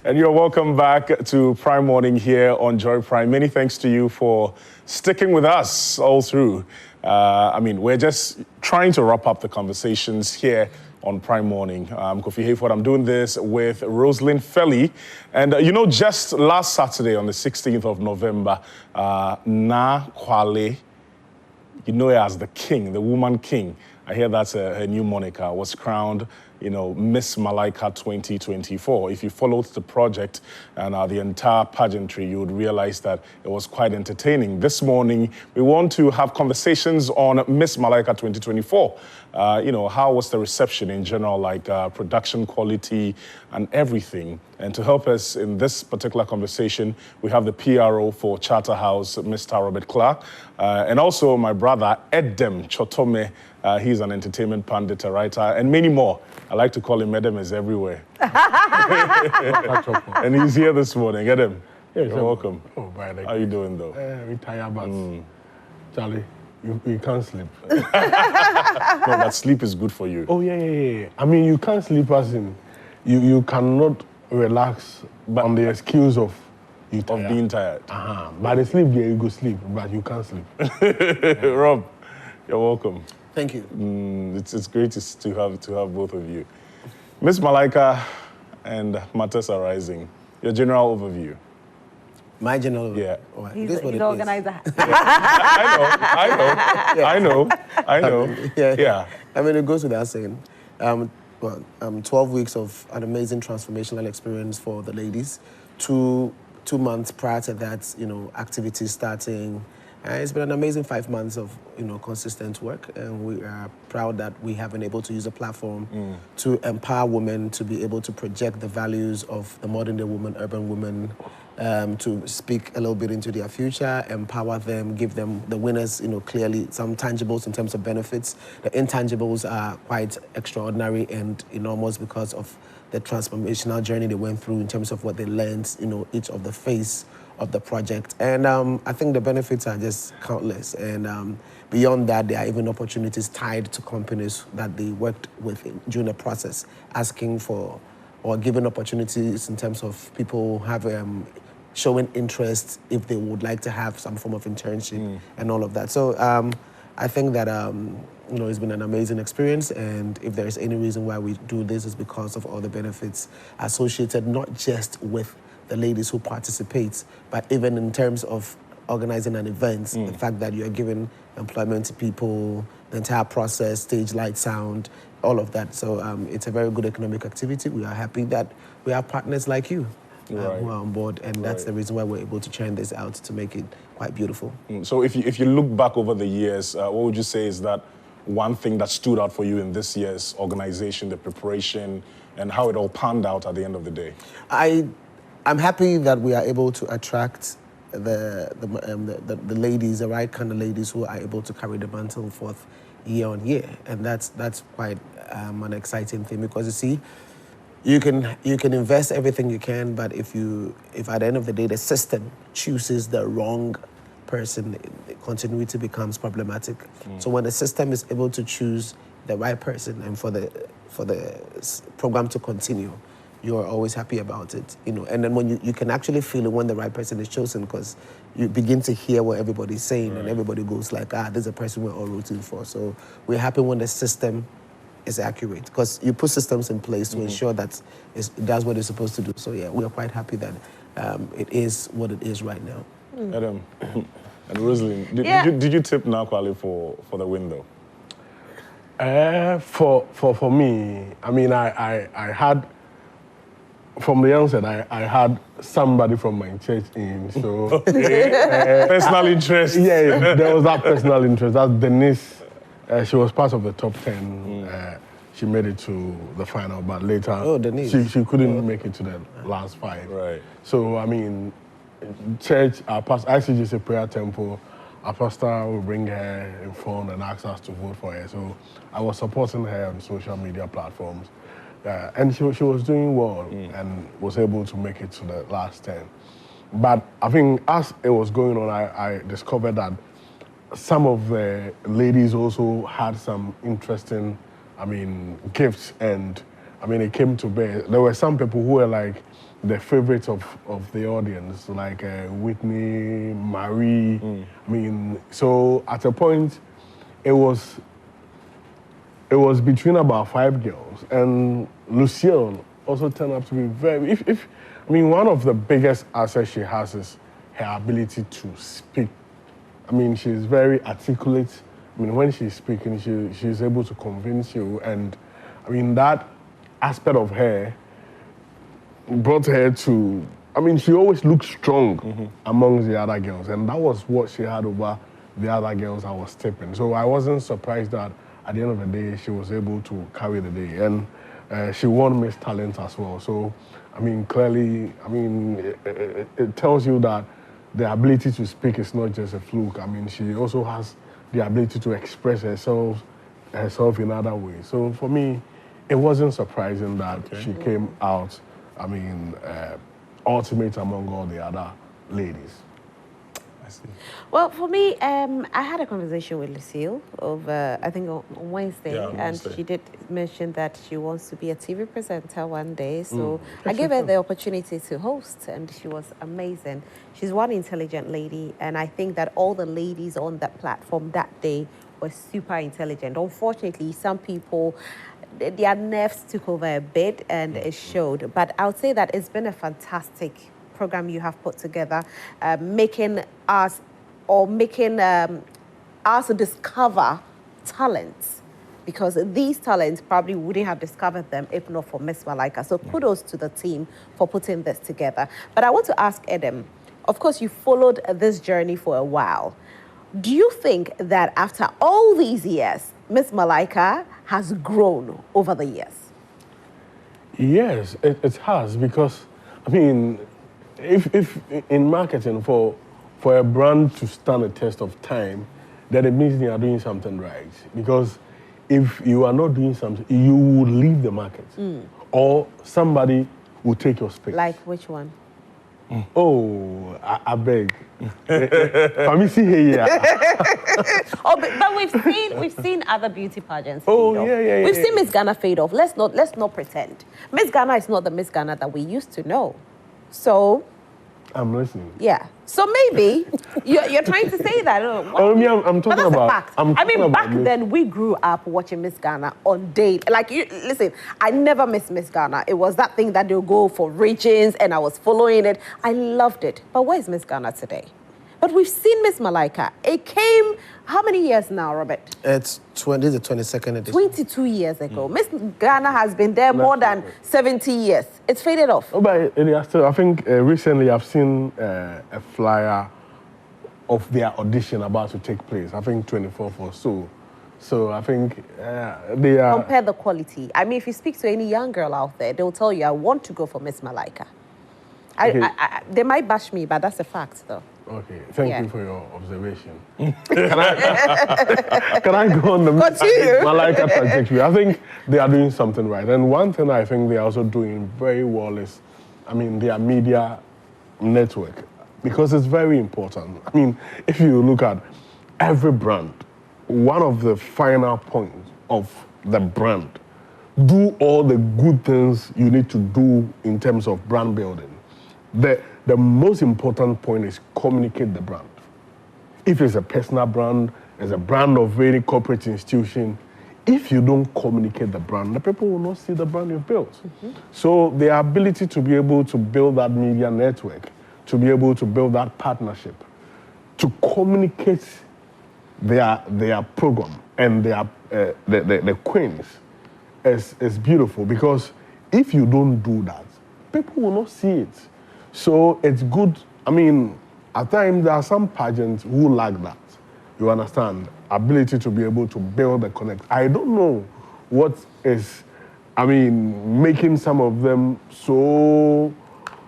And you're welcome back to Prime Morning here on Joy Prime. Many thanks to you for sticking with us all through. We're just trying to wrap up the conversations here on Prime Morning. Kofi Hayford, I'm doing this with Rosalind Felly. And just last Saturday on the 16th of November, Na Kwale, you know her as the king, the woman king. I hear that's her new moniker, was crowned, Miss Malaika 2024. If you followed the project and the entire pageantry, you would realize that it was quite entertaining. This morning, we want to have conversations on Miss Malaika 2024. How was the reception in general, like production quality and everything? And to help us in this particular conversation, we have the PRO for Charterhouse, Mr. Robert Clark, and also my brother, Edem Chotome. He's an entertainment pundit, a writer, and many more. I like to call him Edem is everywhere. And he's here this morning. Edem, you're welcome. Oh, brother. How you doing, though? We tired, but Charlie, you can't sleep. No, but sleep is good for you. Oh, yeah. I mean, you can't sleep as in, you cannot relax on the excuse of you tired. Of being tired. By the sleep, yeah, you go sleep, but you can't sleep. Rob, you're welcome. Thank you. It's great to have both of you. Miss Malaika and Matters Are Rising, your general overview. My general overview? Yeah. Oh, he's the organizer. I know. Yeah. I mean, it goes without saying. 12 weeks of an amazing transformational experience for the ladies. Two months prior to that, activities starting. It's been an amazing 5 months of, consistent work, and we are proud that we have been able to use a platform to empower women to be able to project the values of the modern day woman, urban woman, to speak a little bit into their future, empower them, give them the winners, clearly some tangibles in terms of benefits. The intangibles are quite extraordinary and enormous because of the transformational journey they went through in terms of what they learned, each of the phase of the project. And I think the benefits are just countless. And beyond that, there are even opportunities tied to companies that they worked with during the process, asking for or giving opportunities in terms of people have showing interest if they would like to have some form of internship and all of that. So I think that it's been an amazing experience, and if there is any reason why we do this, is because of all the benefits associated not just with the ladies who participate, but even in terms of organizing an event, the fact that you're giving employment to people, the entire process, stage, light, sound, all of that. So it's a very good economic activity. We are happy that we have partners like you who are on board, and that's the reason why we're able to churn this out to make it quite beautiful. So if you look back over the years, what would you say is that one thing that stood out for you in this year's organization, the preparation, and how it all panned out at the end of the day? I'm happy that we are able to attract the ladies, the right kind of ladies who are able to carry the mantle forth year on year, and that's quite an exciting thing, because you see, you can invest everything you can, but if at the end of the day the system chooses the wrong person, continuity becomes problematic. So when the system is able to choose the right person and for the program to continue, you're always happy about it, And then when you can actually feel it when the right person is chosen, because you begin to hear what everybody's saying, and everybody goes like, this is a person we're all rooting for. So we're happy when the system is accurate, because you put systems in place to ensure that it does what it's supposed to do. So yeah, we're quite happy that it is what it is right now. Adam and Rosalind, did you tip Nakwale for the win, though? For me, I mean, I had, from the onset, I had somebody from my church in, so... personal interest. Yeah, there was that personal interest. That's Denise. She was part of the top 10. She made it to the final, but later she couldn't make it to the last 5. Right. So, I mean, church, our pastor, actually just a prayer temple. Our pastor will bring her in phone and ask us to vote for her. So I was supporting her on social media platforms. And she was doing well and was able to make it to the last 10. But I think as it was going on, I discovered that some of the ladies also had some interesting, gifts, and it came to bear. There were some people who were like, the favorites of the audience, like Whitney, Marie. I mean, so at a point, it was between about 5 girls, and Lucille also turned out to be very. I mean, one of the biggest assets she has is her ability to speak. I mean, she's very articulate. I mean, when she's speaking, she's able to convince you, and I mean that aspect of her brought her to. I mean, she always looked strong amongst the other girls, and that was what she had over the other girls I was tipping. So I wasn't surprised that at the end of the day, she was able to carry the day. And she won Miss Talent as well. So, I mean, clearly, I mean, it tells you that the ability to speak is not just a fluke. I mean, she also has the ability to express herself in other ways. So for me, it wasn't surprising that she came out, I mean, ultimate among all the other ladies. I see. Well, for me, I had a conversation with Lucille over, I think, on Wednesday, and she did mention that she wants to be a TV presenter one day. So I gave her the opportunity to host, and she was amazing. She's one intelligent lady, and I think that all the ladies on that platform that day were super intelligent. Unfortunately, some people, their nerves took over a bit, and it showed. But I would say that it's been a fantastic program you have put together, making us discover talents, because these talents probably wouldn't have discovered them if not for Miss Malaika. So kudos to the team for putting this together. But I want to ask Adam, of course you followed this journey for a while. Do you think that after all these years, Miss Malaika has grown over the years? Yes, it has, because, I mean, if in marketing, for a brand to stand a test of time, then it means they are doing something right. Because if you are not doing something, you will leave the market, or somebody will take your space. Like which one? Oh, I beg. For me, see here. Oh, but we've seen other beauty pageants. Oh, yeah. We've seen Miss Ghana fade off. Let's not pretend. Miss Ghana is not the Miss Ghana that we used to know. So, I'm listening. Yeah. So maybe you're trying to say that. I'm talking about. Fact. I mean, back then we grew up watching Miss Ghana on day. Like, listen, I never missed Miss Ghana. It was that thing that they'll go for regions, and I was following it. I loved it. But where's Miss Ghana today? But we've seen Miss Malaika. It came, how many years now, Robert? It's the 22nd edition. 22 years ago. Miss Ghana has been there more than 70 years. It's faded off. Oh, but I think recently I've seen a flyer of their audition about to take place. I think 24th or so. So I think they are... Compare the quality. I mean, if you speak to any young girl out there, they'll tell you, I want to go for Miss Malaika. They might bash me, but that's a fact, though. Okay, thank you for your observation. Can I go on the Malaika trajectory? I think they are doing something right. And one thing I think they are also doing very well is, I mean, their media network, because it's very important. I mean, if you look at every brand, one of the final points of the brand, do all the good things you need to do in terms of brand building. The most important point is communicate the brand. If it's a personal brand, it's a brand of any corporate institution, if you don't communicate the brand, the people will not see the brand you've built. So the ability to be able to build that media network, to be able to build that partnership, to communicate their program and the queens is beautiful, because if you don't do that, people will not see it. So it's good. I mean, at times there are some pageants who lack that. You understand? Ability to be able to build a connect. I don't know what is, I mean, making some of them so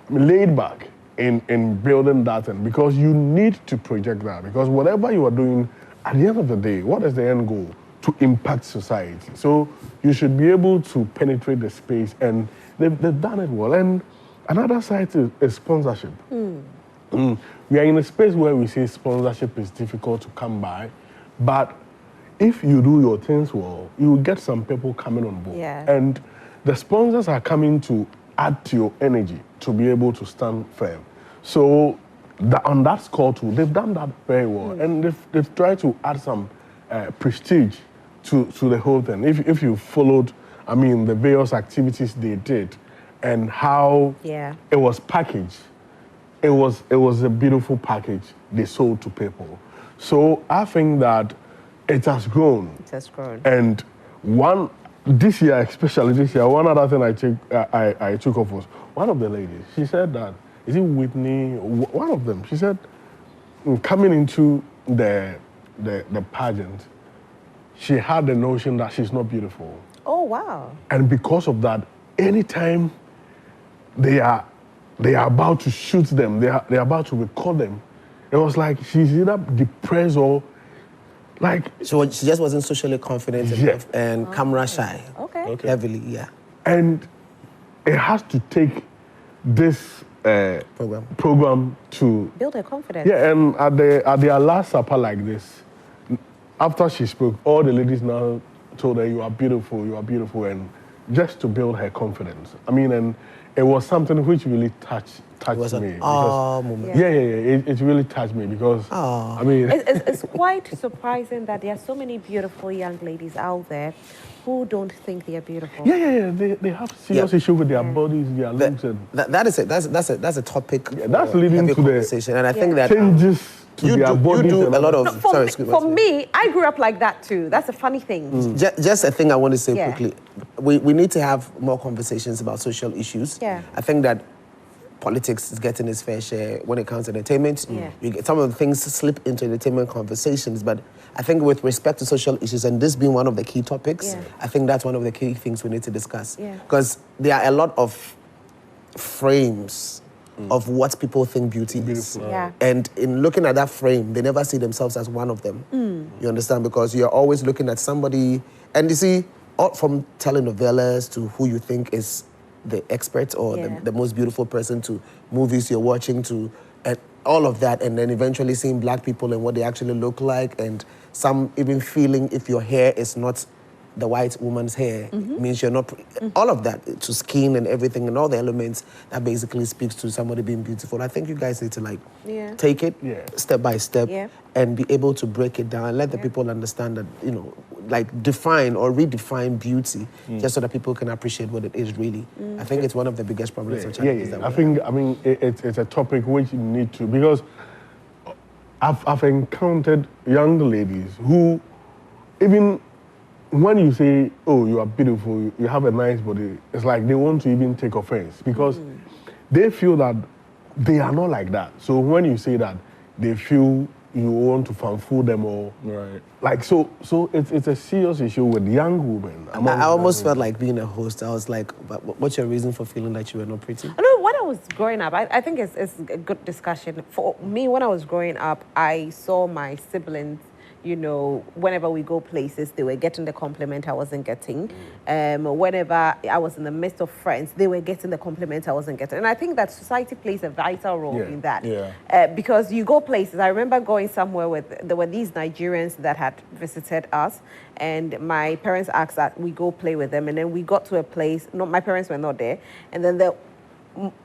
laid back in building that, and because you need to project that. Because whatever you are doing, at the end of the day, what is the end goal? To impact society. So you should be able to penetrate the space, and they've done it well. And another side is sponsorship. We are in a space where we say sponsorship is difficult to come by, but if you do your things well, you will get some people coming on board. Yeah. And the sponsors are coming to add to your energy to be able to stand firm. So on that score too, they've done that very well. And they've tried to add some prestige to the whole thing. If you followed, I mean, the various activities they did and how it was packaged, it was a beautiful package they sold to people. So I think that it has grown. It has grown. And this year, especially this year, one other thing I took off was one of the ladies. She said that, is it Whitney? One of them. She said, coming into the pageant, she had the notion that she's not beautiful. Oh, wow. And because of that, anytime they are about to shoot them, they are about to record them, it was like she's either depressed or like... So she just wasn't socially confident enough and camera shy. Okay. Heavily, yeah. And it has to take this program to... build her confidence. Yeah, and at their last supper like this, after she spoke, all the ladies now told her, you are beautiful, and just to build her confidence. I mean, and it was something which really touched me. Moment. It really touched me because, I mean... It's quite surprising that there are so many beautiful young ladies out there who don't think they are beautiful. They have serious issue with their bodies, their looks. That's a topic. Yeah, that's leading to the conversation, and I think that changes to their bodies. You do a lot of... For me, I grew up like that too. That's a funny thing. Just a thing I want to say quickly. We need to have more conversations about social issues. Yeah. I think that politics is getting its fair share when it comes to entertainment. You get, some of the things slip into entertainment conversations, but I think with respect to social issues, and this being one of the key topics, I think that's one of the key things we need to discuss. Because there are a lot of frames of what people think beauty is. And in looking at that frame, they never see themselves as one of them. You understand? Because you're always looking at somebody, and you see, from telenovelas to who you think is the expert or the most beautiful person, to movies you're watching, to all of that, and then eventually seeing black people and what they actually look like, and some even feeling if your hair is not the white woman's hair, it means you're not... All of that, to skin and everything, and all the elements that basically speaks to somebody being beautiful. I think you guys need to take it step by step and be able to break it down and let the people understand that, you know, like define or redefine beauty just so that people can appreciate what it is really. I think it's one of the biggest problems and challenges that we have. I mean, it's a topic which you need to, because I've encountered young ladies who, even when you say, oh, you are beautiful, you have a nice body, it's like they want to even take offense because they feel that they are not like that. So when you say that, they feel you want to fanfool them or... Like, so it's a serious issue with young women. I almost felt like being a host. I was like, what's your reason for feeling that you were not pretty? I know, when I was growing up, I think it's a good discussion. For me, when I was growing up, I saw my siblings, you know, whenever we go places, they were getting the compliment I wasn't getting. Whenever I was in the midst of friends, they were getting the compliment I wasn't getting. And I think that society plays a vital role in that. Because you go places. I remember going somewhere there were these Nigerians that had visited us, and my parents asked that we go play with them. And then we got to a place, my parents were not there. And then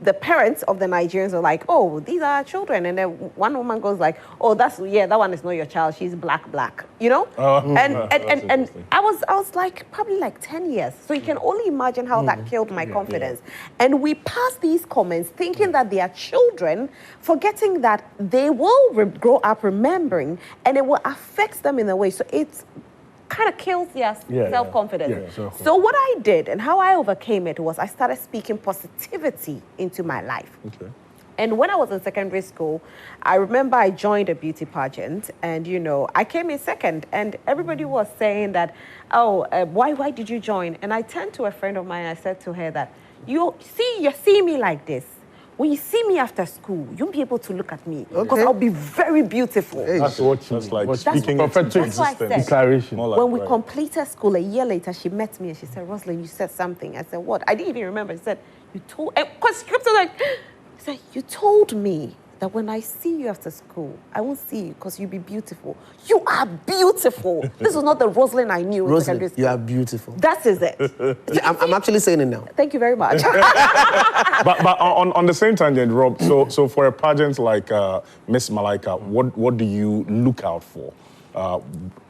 the parents of the Nigerians were like, oh, these are our children. And then one woman goes like, oh, that one is not your child. She's black, you know? And I was like, probably like 10 years. So you can only imagine how that killed my confidence. And we passed these comments thinking that they are children, forgetting that they will grow up remembering, and it will affect them in a way. So it's kind of kills their self-confidence. So what I did and how I overcame it was I started speaking positivity into my life. And when I was in secondary school, I remember I joined a beauty pageant, and you know, I came in second, and everybody was saying that, oh, why did you join? And I turned to a friend of mine and I said to her that, you see me like this. When you see me after school, you'll be able to look at me because I'll be very beautiful. That's what you like speaking prophetic declaration. When we completed school, a year later, she met me and she said, Rosalind, you said something. I said, what? I didn't even remember. She said, you told... Because she kept like... She said, you told me that when I see you after school, I won't see you because you'll be beautiful. You are beautiful. This is not the Rosalind I knew. Rosalind, you are beautiful. That is it. I'm actually saying it now. Thank you very much. but on the same tangent, Rob, so for a pageant like Miss Malaika, what do you look out for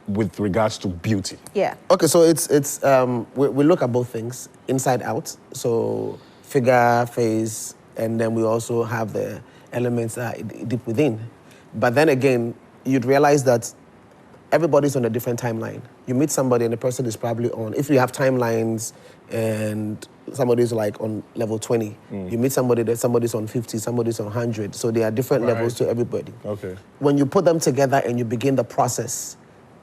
with regards to beauty? Yeah. Okay, so it's we look at both things, inside out, so figure, face, and then we also have the elements that are deep within. But then again, you'd realize that everybody's on a different timeline. You meet somebody and the person is probably on, if you have timelines and somebody's like on level 20, you meet somebody that somebody's on 50, somebody's on 100. So there are different levels to everybody. Okay. When you put them together and you begin the process,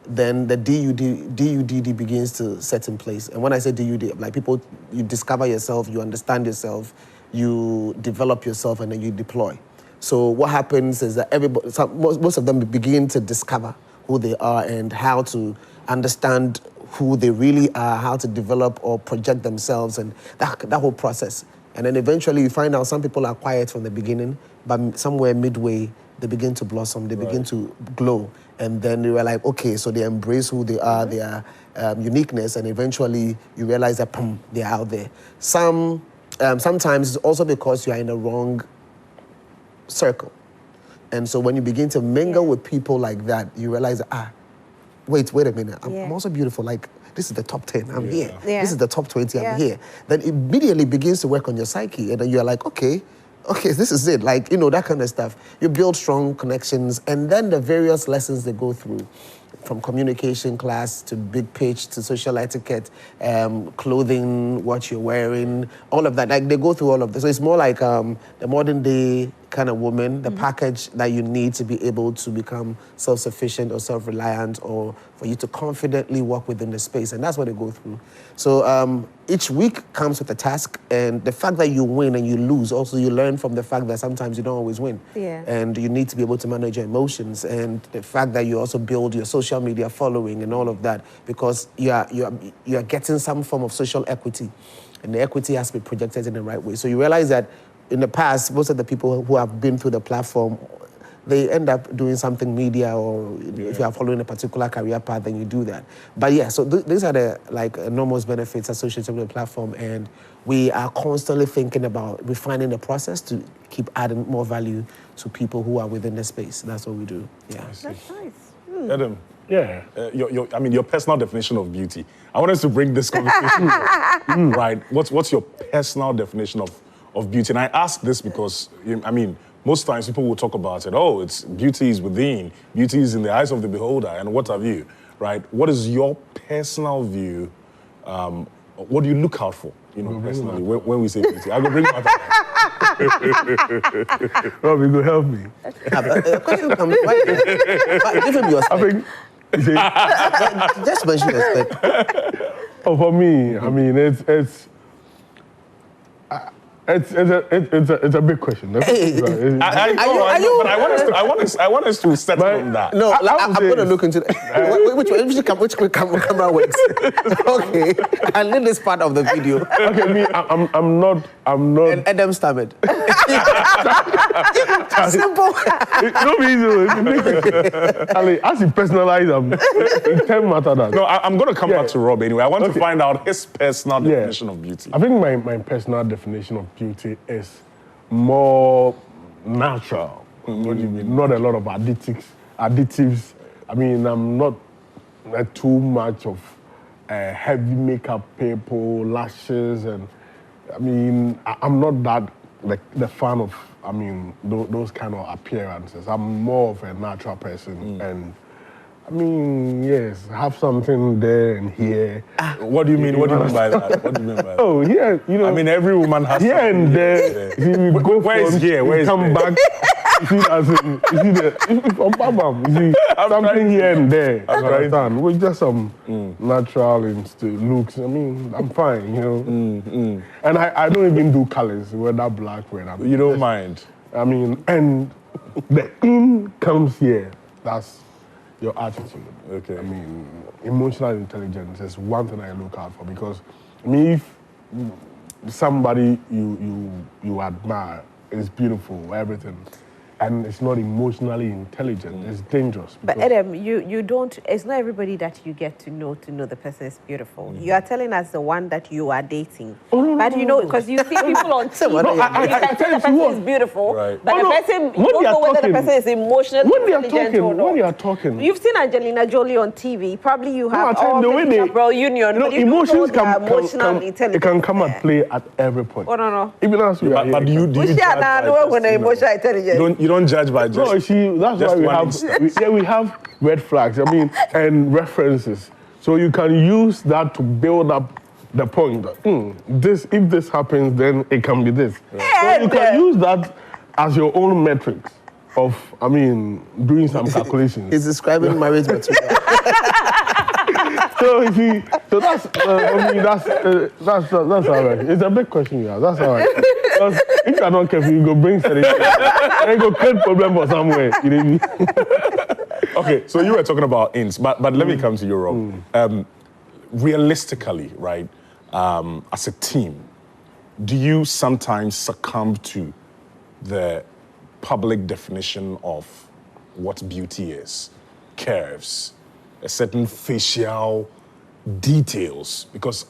then the DUDD begins to set in place. And when I say DUD, like people, you discover yourself, you understand yourself, you develop yourself, and then you deploy. So what happens is that most of them begin to discover who they are and how to understand who they really are, how to develop or project themselves, and that whole process. And then eventually you find out some people are quiet from the beginning, but somewhere midway, they begin to blossom, they begin to glow. And then you are like, okay, so they embrace who they are, their uniqueness, and eventually you realize that, they're out there. Sometimes it's also because you are in the wrong circle. And so when you begin to mingle with people like that, you realize, wait a minute, I'm also beautiful. Like, this is the top 10, I'm here. Yeah. This is the top 20, I'm here. Then immediately begins to work on your psyche. And then you're like, okay, this is it. Like, that kind of stuff. You build strong connections, and then the various lessons they go through, from communication class to big pitch to social etiquette, clothing, what you're wearing, all of that. Like, they go through all of this. So it's more like the modern day kind of woman, the package that you need to be able to become self-sufficient or self-reliant, or for you to confidently walk within the space. And that's what they go through. So each week comes with a task, and the fact that you win and you lose, also you learn from the fact that sometimes you don't always win. Yeah. And you need to be able to manage your emotions, and the fact that you also build your social media following and all of that, because you are getting some form of social equity, and the equity has to be projected in the right way. So you realize that in the past, most of the people who have been through the platform, they end up doing something media, or if you are following a particular career path, then you do that. But yeah, so these are the enormous benefits associated with the platform, and we are constantly thinking about refining the process to keep adding more value to people who are within the space. That's what we do. Yeah, that's nice. Adam, your personal definition of beauty. I want us to bring this conversation right. What's your personal definition of beauty? And I ask this because, most times people will talk about it, it's beauty is within, beauty is in the eyes of the beholder, and what have you, right? What is your personal view? What do you look out for, personally, when we say beauty? I will bring my Rob, you go help me. Question comes right. Give him your respect. Just mention respect. For me, it's a big question. I want us to settle on that. No, I'm going to look into which camera works. Okay, I need this part of the video. Okay, I'm not. And Adam stammered. Simple. It's not easy. Ali, as you personalize them, it can matter that. No, I'm going to come back to Rob anyway. I want to find out his personal definition of beauty. I think my personal definition of beauty is more natural. What do you mean? Not a lot of additives. I'm not too much of heavy makeup people, lashes, and I'm not that the fan of those kind of appearances. I'm more of a natural person, and yes, have something there and here. What do you mean? What do you mean by that? Oh, yeah, every woman has here and there. You go where is here? Where is come back? You see something here and there. Right. With just some natural looks. I'm fine, And I don't even do colors, whether black, whether. You don't mind. And the in comes here. That's your attitude. Okay. Emotional intelligence is one thing I look out for, because if somebody you admire is beautiful, everything, and it's not emotionally intelligent. It's dangerous. But Adam, you don't. It's not everybody that you get to know the person is beautiful. You are telling us the one that you are dating. But you know, because you see people on TV, you can say the person is beautiful, but the person, you don't know whether the person is emotionally intelligent or not. When you are talking, you've seen Angelina Jolie on TV. Probably you have all the Gabriel Union. You know, emotions can come and play at every point. Oh no. Even as but do you judge by emotional intelligence? You don't judge by just. No, see, that's why we have red flags. I mean, and references. So you can use that to build up the point that if this happens, then it can be this. So you can use that as your own metrics of, doing some calculations. He's describing marriage material. So you see, that's that's all right. It's a big question you have. That's all right. Because if you are not careful, you go bring study and you go create problem for somewhere. You know what I mean? Okay, so you were talking about ins, but let me come to your role. Realistically, right, as a team, do you sometimes succumb to the public definition of what beauty is? Curves, a certain facial details, because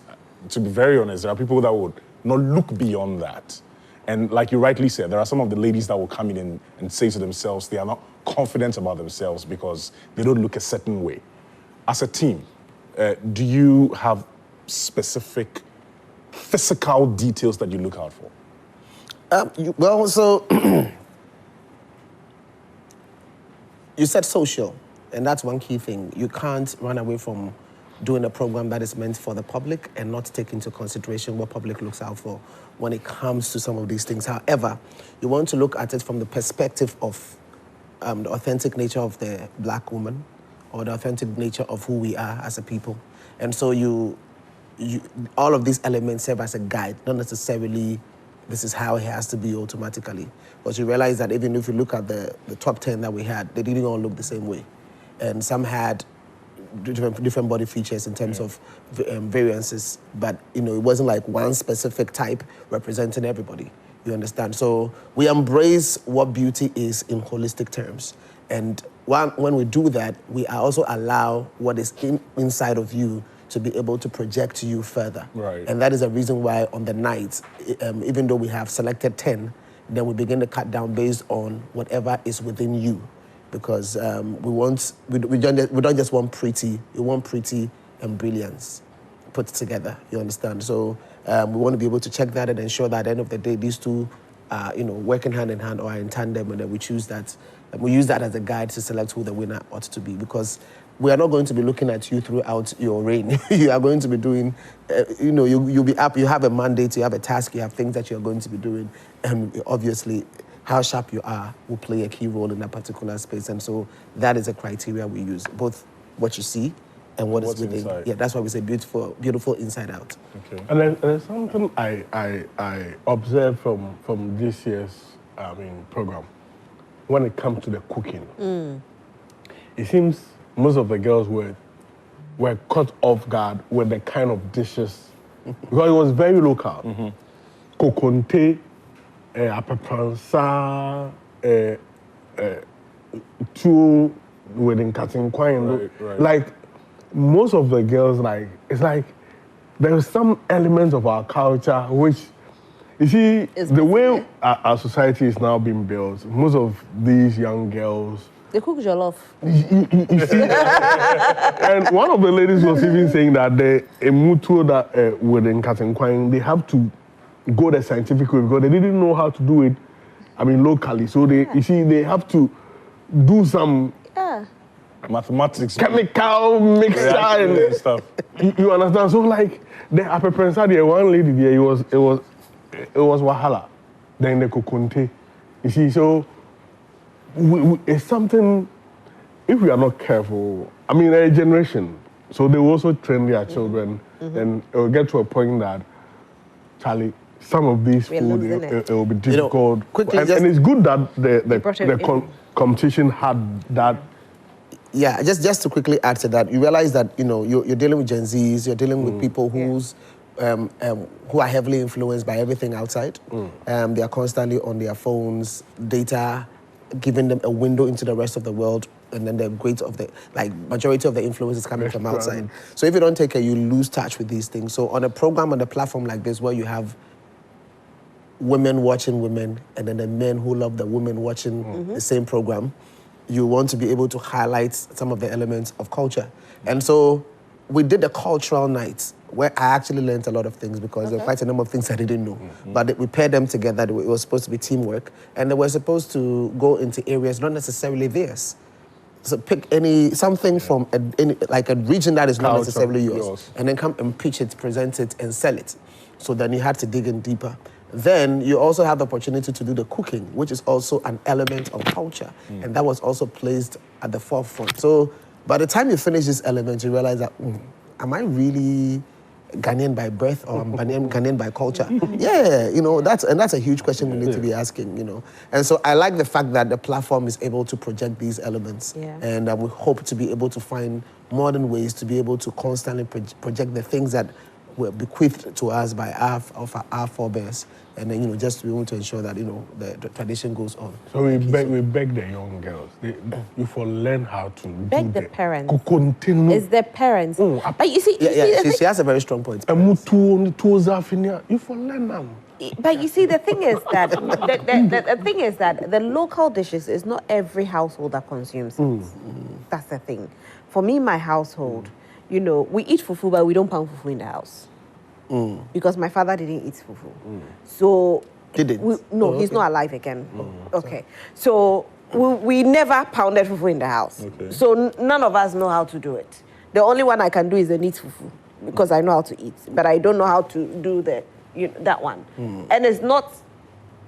to be very honest, there are people that would not look beyond that. And like you rightly said, there are some of the ladies that will come in and say to themselves they are not confident about themselves because they don't look a certain way. As a team, do you have specific physical details that you look out for? You said social. And that's one key thing. You can't run away from doing a program that is meant for the public and not take into consideration what public looks out for when it comes to some of these things. However, you want to look at it from the perspective of the authentic nature of the black woman or the authentic nature of who we are as a people. And so all of these elements serve as a guide, not necessarily this is how it has to be automatically. Because you realize that even if you look at the top 10 that we had, they didn't all look the same way. And some had different body features in terms of variances, but it wasn't like one specific type representing everybody. You understand? So we embrace what beauty is in holistic terms, and when we do that, we also allow what is inside of you to be able to project to you further. Right. And that is a reason why on the night, even though we have selected 10, then we begin to cut down based on whatever is within you. Because we don't just want pretty, we want pretty and brilliance put together, you understand? So we want to be able to check that and ensure that at the end of the day, these two are, working hand in hand or are in tandem, and then we choose that, and we use that as a guide to select who the winner ought to be, because we are not going to be looking at you throughout your reign. You are going to be doing, you'll be up, you have a mandate, you have a task, you have things that you're going to be doing, and obviously, how sharp you are will play a key role in that particular space. And so that is a criteria we use, both what you see and what's within. Inside. Yeah, that's why we say beautiful inside out. Okay. And there's something I observed from this year's program when it comes to the cooking. It seems most of the girls were caught off guard with the kind of dishes, because it was very local. Kokonte, apepransa, two wedding cutting quine. Right. Like most of the girls, it's like there's some elements of our culture which, you see, the way our society is now being built, most of these young girls, they cook jollof. You see, and one of the ladies was even saying that the mutual that wedding cutting quine, they have to go the scientific way because they didn't know how to do it, locally. So they have to do some mathematics, chemical mixture and stuff. You understand? So like the apeprensa there, one lady there, it was wahala. Then the kokonte. You see, so it's something. If we are not careful, a generation. So they will also train their children, and it will get to a point that, Charlie, some of these food, it will be difficult. And it's good that the competition had that. Yeah, just to quickly add to that, you realize that you're dealing with Gen Zs, you're dealing with people who are heavily influenced by everything outside. They are constantly on their phones, data, giving them a window into the rest of the world, and then the majority of the influence is coming from outside. So if you don't take care, you lose touch with these things. So on a program, on a platform like this, where you have women watching women, and then the men who love the women watching the same program, you want to be able to highlight some of the elements of culture. And so we did a cultural night where I actually learned a lot of things, because there were quite a number of things I didn't know. But we paired them together. It was supposed to be teamwork, and they were supposed to go into areas not necessarily theirs. So pick something from a region that is not necessarily yours, and then come and pitch it, present it, and sell it. So then you had to dig in deeper. Then you also have the opportunity to do the cooking, which is also an element of culture, and that was also placed at the forefront. So by the time you finish this element, you realize that, am I really Ghanaian by birth, or am I Ghanaian by culture? Yeah, that's a huge question we need to be asking, And so I like the fact that the platform is able to project these elements, and we hope to be able to find modern ways to be able to constantly project the things that were bequeathed to us by our forebears, and then just to be able to ensure that the tradition goes on. So we beg the young girls, you for learn how to beg the parents. It's the parents. But you see, she has a very strong point. You for learn now. But you see, the thing is that the local dishes is not every household that consumes it. That's the thing. For me, my household, we eat fufu, but we don't pound fufu in the house. Because my father didn't eat fufu. So he's not alive again. Okay. So we never pounded fufu in the house. Okay. So none of us know how to do it. The only one I can do is the neat fufu, because I know how to eat, but I don't know how to do that one. And it's not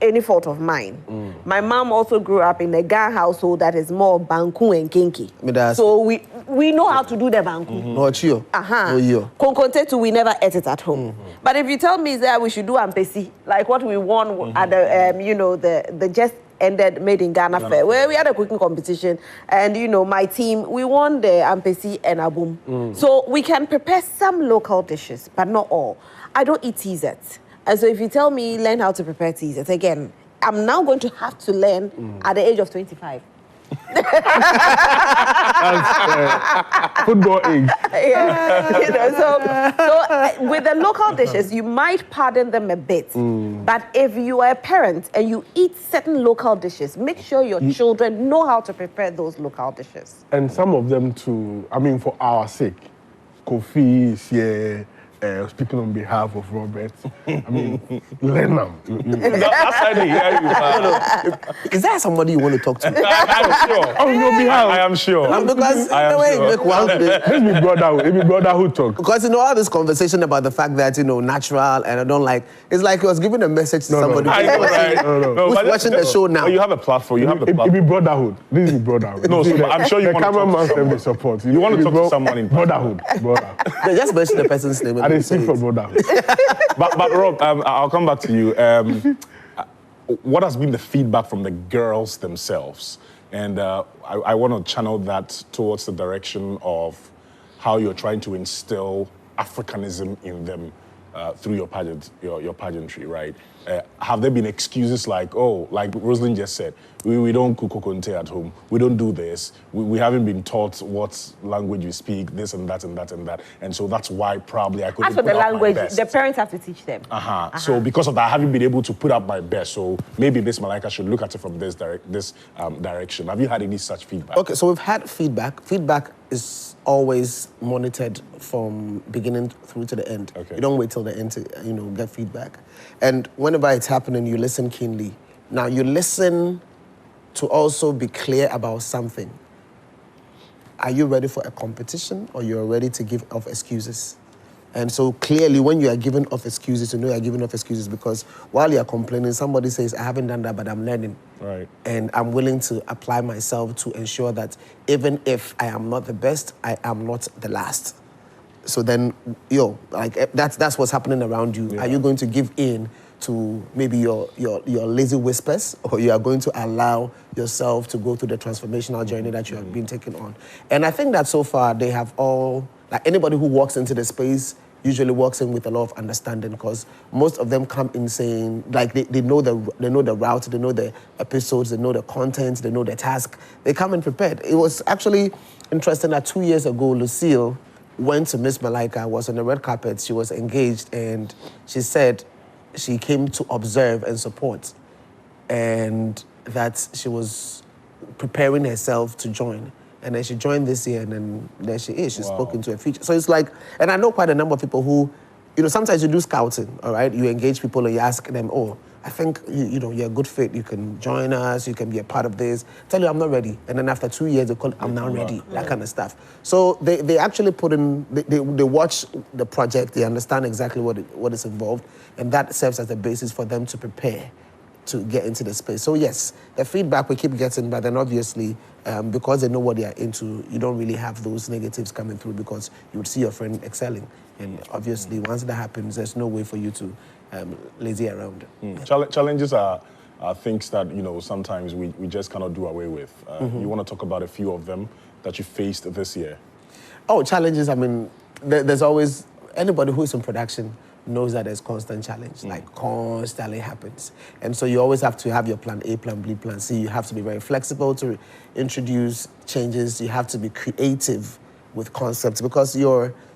any fault of mine. My mom also grew up in a Ga household that is more banku and kinky. So we know how to do the banku. No chio. Konkontetu, we never ate it at home. But if you tell me that we should do ampesi, like what we won at the just ended Made in Ghana fair, where we had a cooking competition, and my team, we won the ampesi and abum. So we can prepare some local dishes, but not all. I don't eat teasets. And so if you tell me learn how to prepare teasets, again, I'm now going to have to learn at the age of 25. Football age. So with the local dishes, you might pardon them a bit. But if you are a parent and you eat certain local dishes, make sure your children know how to prepare those local dishes. And some of them too, for our sake, Kofi is here. Speaking on behalf of Robert, learn them. That's how they hear you. Is there somebody you want to talk to? I'm sure. On your behalf. I am sure. Because the way you make one This be brotherhood talk. Because all this conversation about the fact that natural and I don't like, it's like he was giving a message to somebody who's watching the show now. You have a platform. It be brotherhood. This is brotherhood. No, so I'm sure you want to talk to someone. Support. You want to talk to someone in brotherhood. Brother. Just mention the person's name. I speak for brotherhood. but Rob, I'll come back to you. What has been the feedback from the girls themselves? And I want to channel that towards the direction of how you're trying to instill Africanism in them through your pageantry, right? Have there been excuses like Rosalind just said, we don't cook kokonte at home, we don't do this, we haven't been taught what language we speak, this and that and that and that, and so that's why probably I couldn't As for put the up language, my best. the parents have to teach them. So because of that, I haven't been able to put up my best, so maybe Miss Malaika should look at it from this direction. Have you had any such feedback? Okay, so we've had feedback. Feedback is always monitored from beginning through to the end. Okay. You don't wait till the end to get feedback. And whenever it's happening, you listen keenly. Now you listen to also be clear about something. Are you ready for a competition, or you're ready to give off excuses? And so clearly, when you are giving off excuses, you know you're giving off excuses because while you're complaining, somebody says, I haven't done that, but I'm learning. Right. And I'm willing to apply myself to ensure that even if I am not the best, I am not the last. So then, that's what's happening around you. Yeah. Are you going to give in to maybe your lazy whispers, or you are going to allow yourself to go through the transformational journey that you have been taking on? And I think that so far they have all, like anybody who walks into the space usually walks in with a lot of understanding, because most of them come in saying, like, they know the route, they know the episodes, they know the content, they know the task. They come in prepared. It was actually interesting that 2 years ago, Lucille went to Miss Malaika, was on the red carpet, she was engaged, and she said she came to observe and support, and that she was preparing herself to join. And then she joined this year, and then there she is. She's spoken to her future. So it's like, and I know quite a number of people who, sometimes you do scouting, all right? You engage people and you ask them, oh, I think, you're a good fit. You can join us. You can be a part of this. Tell you, I'm not ready. And then after 2 years, they call, I'm now ready. That kind of stuff. So they actually put in, they watch the project. They understand exactly what is involved. And that serves as the basis for them to prepare to get into the space. So yes, the feedback we keep getting, but then obviously, because they know what they are into, you don't really have those negatives coming through, because you would see your friend excelling. And obviously, once that happens, there's no way for you to lazy around. Challenges are things that, sometimes we just cannot do away with. You want to talk about a few of them that you faced this year? Oh, challenges, I mean, there's always, anybody who is in production knows that there's constant challenge, like constantly happens. And so you always have to have your plan A, plan B, plan C. You have to be very flexible to introduce changes. You have to be creative with concepts, because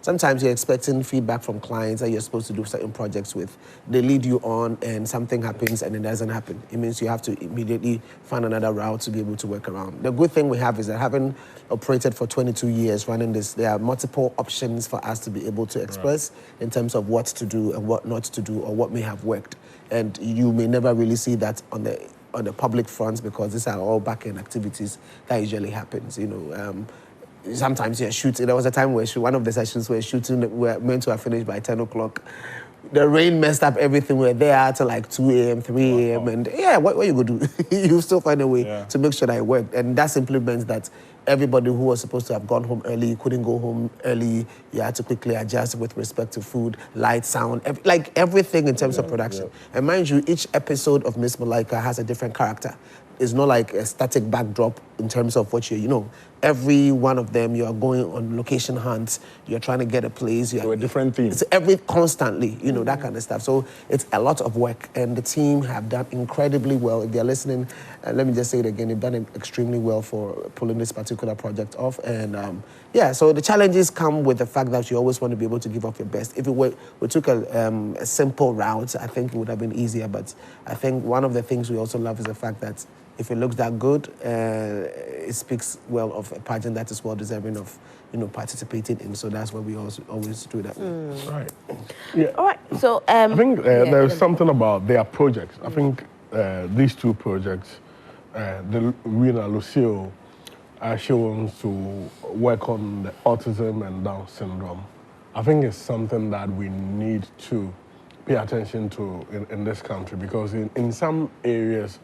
sometimes you're expecting feedback from clients that you're supposed to do certain projects with. They lead you on and something happens and it doesn't happen. It means you have to immediately find another route to be able to work around. The good thing we have is that having operated for 22 years running this, there are multiple options for us to be able to express in terms of what to do and what not to do, or what may have worked. And you may never really see that on the public front, because these are all back-end activities that usually happens, Sometimes you're shooting. There was a time where one of the sessions we're shooting, we're meant to have finished by 10 o'clock. The rain messed up everything. We're there till like 2 a.m., 3 a.m. And what you gonna do? You still find a way to make sure that it worked. And that simply means that everybody who was supposed to have gone home early couldn't go home early. You had to quickly adjust with respect to food, light, sound, everything in terms of production. And mind you, each episode of Miss Malaika has a different character. It's not like a static backdrop in terms of what every one of them, you are going on location hunts, you're trying to get a place. So a different theme. It's constantly, that kind of stuff. So it's a lot of work, and the team have done incredibly well. If they're listening, let me just say it again, they've done extremely well for pulling this particular project off. And so the challenges come with the fact that you always want to be able to give up your best. If we took a simple route, I think it would have been easier. But I think one of the things we also love is the fact that if it looks that good, it speaks well of a pageant that is well deserving of, participating in. So that's why we always do that. Right. Yeah. All right. So I think there's something about their projects. I think these two projects, the winner Lucille, she wants to work on the autism and Down syndrome. I think it's something that we need to pay attention to in this country, because in some areas,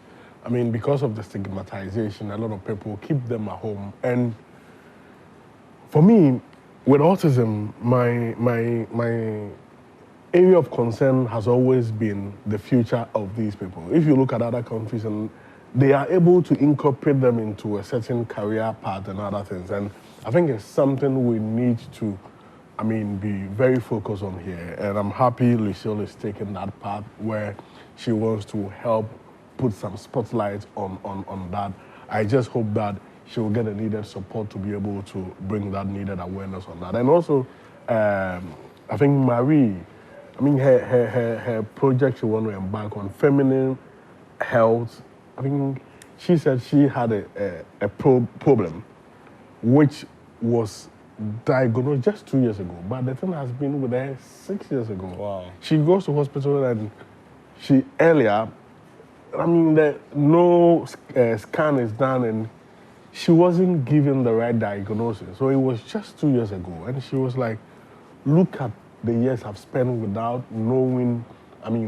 I mean, because of the stigmatization, a lot of people keep them at home. And for me, with autism, my area of concern has always been the future of these people. If you look at other countries, and they are able to incorporate them into a certain career path and other things. And I think it's something we need to, be very focused on here. And I'm happy Lucille is taking that path where she wants to help put some spotlight on that. I just hope that she will get the needed support to be able to bring that needed awareness on that. And also, I think Marie, her project she want to embark on, feminine health. I think she said she had a problem, which was diagnosed just 2 years ago, but the thing has been with her 6 years ago. Wow. She goes to hospital, and no scan is done, and she wasn't given the right diagnosis. So it was just 2 years ago. And she was like, look at the years I've spent without knowing,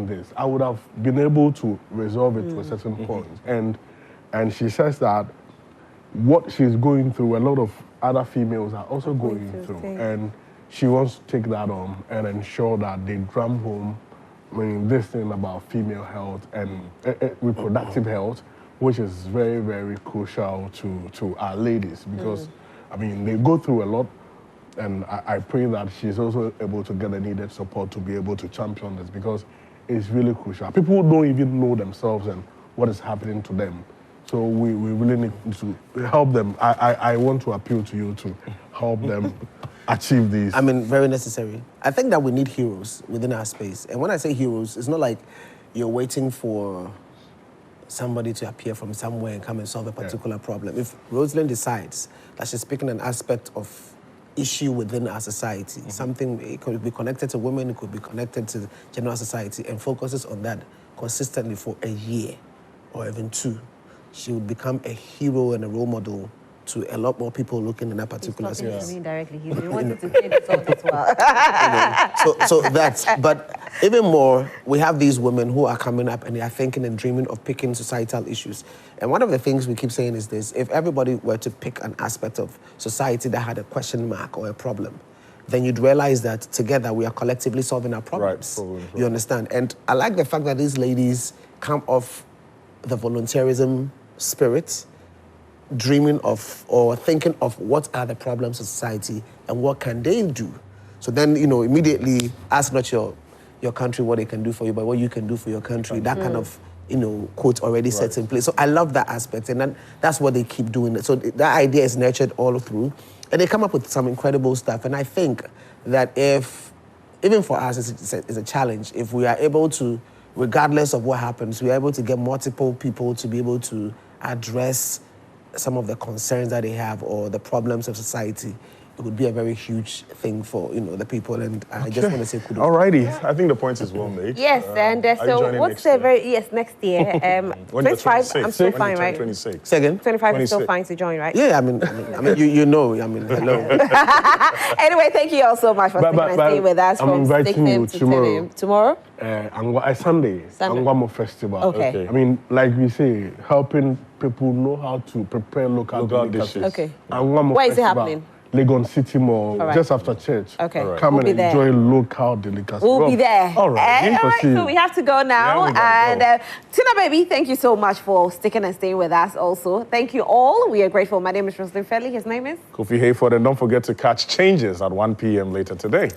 this. I would have been able to resolve it to a certain point. And she says that what she's going through, a lot of other females are also going through. And she wants to take that on and ensure that they drum home this thing about female health and reproductive health, which is very, very crucial to our ladies, because, they go through a lot. And I pray that she's also able to get the needed support to be able to champion this, because it's really crucial. People don't even know themselves and what is happening to them. So we really need to help them. I want to appeal to you to help them achieve these. I mean, very necessary. I think that we need heroes within our space. And when I say heroes, it's not like you're waiting for somebody to appear from somewhere and come and solve a particular problem. If Rosalind decides that she's picking an aspect of issue within our society, something, it could be connected to women, it could be connected to general society, and focuses on that consistently for a year or even 2, she would become a hero and a role model to a lot more people looking in that particular space. He's talking to me directly. He's wanting to say this as well. So that's, but even more, we have these women who are coming up and they are thinking and dreaming of picking societal issues. And one of the things we keep saying is this: if everybody were to pick an aspect of society that had a question mark or a problem, then you'd realize that together we are collectively solving our problems. Right. You understand? And I like the fact that these ladies come off the volunteerism spirit, dreaming of or thinking of what are the problems of society and what can they do. So then, immediately ask not your country what they can do for you, but what you can do for your country. That kind of, quote already set in place. So I love that aspect, and that's what they keep doing. So that idea is nurtured all through, and they come up with some incredible stuff. And I think that even for us, it's a challenge. If we are able to, regardless of what happens, we are able to get multiple people to be able to address some of the concerns that they have or the problems of society, it would be a very huge thing for the people. And I just want to say kudos. Alrighty, I think the point is well made. Yes, and so what's the next year? 25. I'm still fine, right? 26. Second. 25 is still fine to join, right? Yeah, I mean, hello. Anyway, thank you all so much for staying with us. I'm inviting you tomorrow. Tomorrow? Sunday. Angwamo Festival. Okay. I mean, like we say, helping people know how to prepare local dishes. Okay. Where is it happening? Legon City Mall, just after church. Okay. Right. Come and enjoy local delicacies. We'll be there. All right. All right, so we have to go now. Tina Baby, thank you so much for sticking and staying with us also. Thank you all. We are grateful. My name is Rosalind Felly. His name is? Kofi Hayford. And don't forget to catch Changes at 1 p.m. later today.